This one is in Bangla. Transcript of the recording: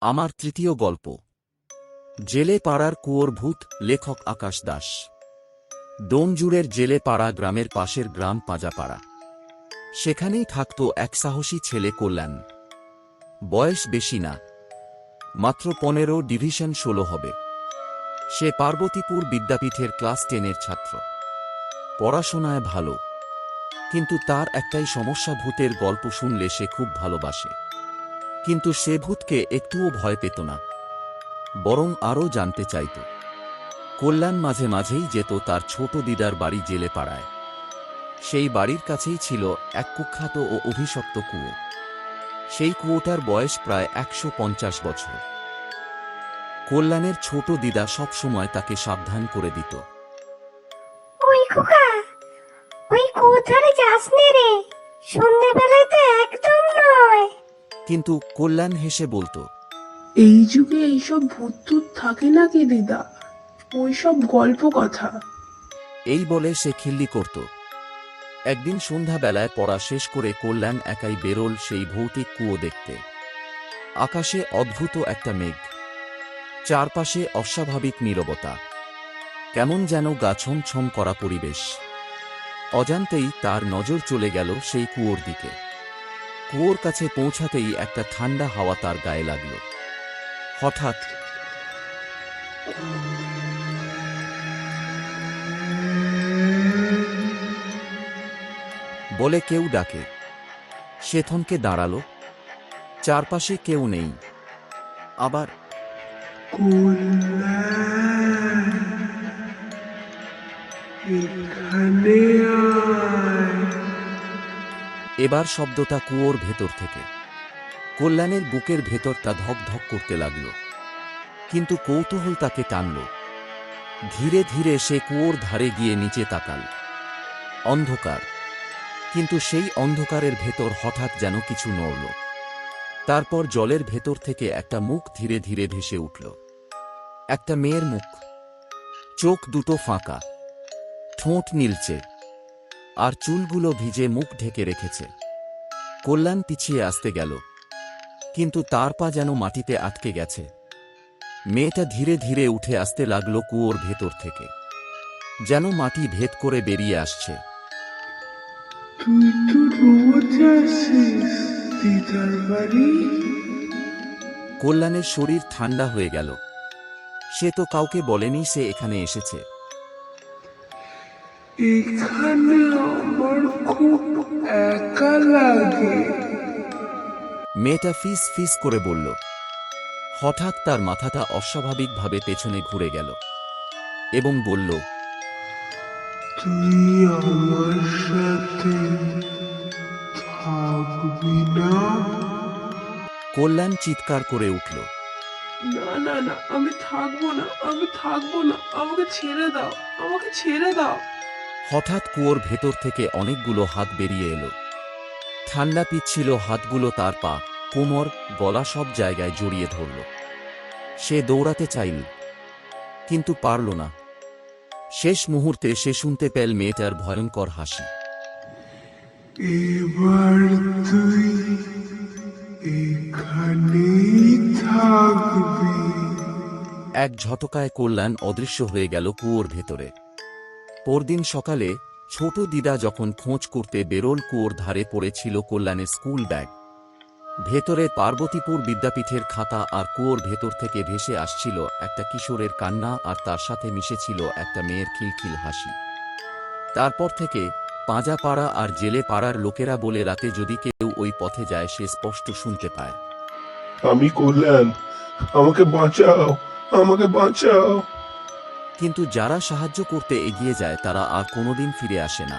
আমার তৃতীয় গল্প, জেলে পাড়ার কুয়োর ভূত। লেখক আকাশ দাস। ডোমজুড়ের জেলে পাড়া গ্রামের পাশের গ্রাম পাঁজাপাড়া। সেখানেই থাকত এক সাহসী ছেলে কল্যাণ। বয়স বেশি না, মাত্র 15, ডিভিশন 16 হবে। সে পার্বতীপুর বিদ্যাপীঠের ক্লাস 10-এর ছাত্র। পড়াশোনায় ভালো, কিন্তু তার একটাই সমস্যা, ভূতের গল্প শুনলে সে খুব ভালোবাসে। কিন্তু সে ভূতকে একটুও ভয় পেত না, বরং আরও জানতে চাইত। কল্যাণ মাঝে মাঝেই যেত তার ছোট দিদার বাড়ি জেলে পাড়ায়। সেই বাড়ির কাছেই ছিল এক কুখ্যাত ও অভিশপ্ত কুয়ো। সেই কুয়োটার বয়স প্রায় 150 বছর। কল্যাণের ছোট দিদা সব সময় তাকে সাবধান করে দিত। ওই খোকা, ওই কুয়োর ধারে যাস নে রে, সন্ধ্যেবেলায় তো একদম নয়। কিন্তু কল্যাণ হেসে বলতো, এই যুগে এইসব ভূত টুত থাকে নাকি দিদা? ওইসব গল্প কথা। এই বলে সে খিল্লি করত। একদিন সন্ধ্যাবেলায় পড়া শেষ করে কল্যাণ একাই বেরোল সেই ভৌতিক কুয়ো দেখতে। আকাশে অদ্ভুত একটা মেঘ, চারপাশে অস্বাভাবিক নীরবতা, কেমন যেন গা ছমছম করা পরিবেশ। অজান্তেই তার নজর চলে গেল সেই কুয়োর দিকে। কুয়োর কাছে পৌঁছাতেই একটা ঠান্ডা হাওয়া তার গায়ে লাগল। হঠাৎ বলে কেউ ডাকে। সে থমকে দাঁড়ালো। চারপাশে কেউ নেই। আবার এবার শব্দটা কুয়োর ভেতর থেকে। কল্যাণের বুকের ভেতরটা ধক ধক করতে লাগল, কিন্তু কৌতূহল তাকে টানল। ধীরে ধীরে সে কুয়োর ধারে গিয়ে নিচে তাকাল। অন্ধকার, কিন্তু সেই অন্ধকারের ভেতর হঠাৎ যেন কিছু নড়ল। তারপর জলের ভেতর থেকে একটা মুখ ধীরে ধীরে ভেসে উঠল। একটা মেয়ের মুখ, চোখ দুটো ফাঁকা, ঠোঁট নীলচে, আর চুলগুলো ভিজে মুখ ঢেকে রেখেছে। কল্যাণ পিছিয়ে আসতে গেল, কিন্তু তার পা যেন মাটিতে আটকে গেছে। মেয়েটা ধীরে ধীরে উঠে আসতে লাগল কুয়োর ভেতর থেকে, যেন মাটি ভেদ করে বেরিয়ে আসছে। তুই তো রোজ আসিস দিদার বাড়ি? কল্যাণের শরীর ঠান্ডা হয়ে গেল। সে তো কাউকে বলেনি সে এখানে এসেছে। এখানে আমার খুব একা লাগে। মেয়েটা ফিস ফিস করে বলল। হঠাৎ তার মাথাটা অস্বাভাবিকভাবে পেছনে ঘুরে গেল এবং বলল, তুই আমার সাথে থাকবি না? কল্যাণ চিৎকার করে উঠল। না না না, আমি থাকবো না, আমি থাকবো না, আমাকে ছেড়ে দাও, আমাকে ছেড়ে দাও। হঠাৎ কুয়োর ভেতর থেকে অনেকগুলো হাত বেরিয়ে এলো। ঠান্ডা পিচ্ছিল হাতগুলো তার পা, কোমর, গলা সব জায়গায় জড়িয়ে ধরল। সে দৌড়াতে চাইল, কিন্তু পারল না। শেষ মুহূর্তে সে শুনতে পেল মেয়েটার ভয়ঙ্কর হাসি। এবার তুই এখানেই থাকবি। এক ঝটকায় কল্যাণ অদৃশ্য হয়ে গেল কুয়োর ভেতরে। পরদিন সকালে ছোট দিদা যখন খোঁজ করতে বেরোল, কুয়োর ধারে পড়েছিল কল্যাণের স্কুল ব্যাগ। ভেতরে পার্বতীপুর বিদ্যাপীঠের খাতা, আর কুয়োর ভেতর থেকে ভেসে আসছিল একটা কিশোরের কান্না, আর তার সাথে মিশেছিল একটা মেয়ের খিলখিল হাসি। তারপর থেকে পাঁজাপাড়া আর জেলে পাড়ার লোকেরা বলে, রাতে যদি কেউ ওই পথে যায় সে স্পষ্ট শুনতে পায়। আমি কল্যাণ, আমাকে বাঁচাও, আমাকে বাঁচাও। কিন্তু যারা সাহায্য করতে এগিয়ে যায় তারা আর কোনোদিন ফিরে আসে না।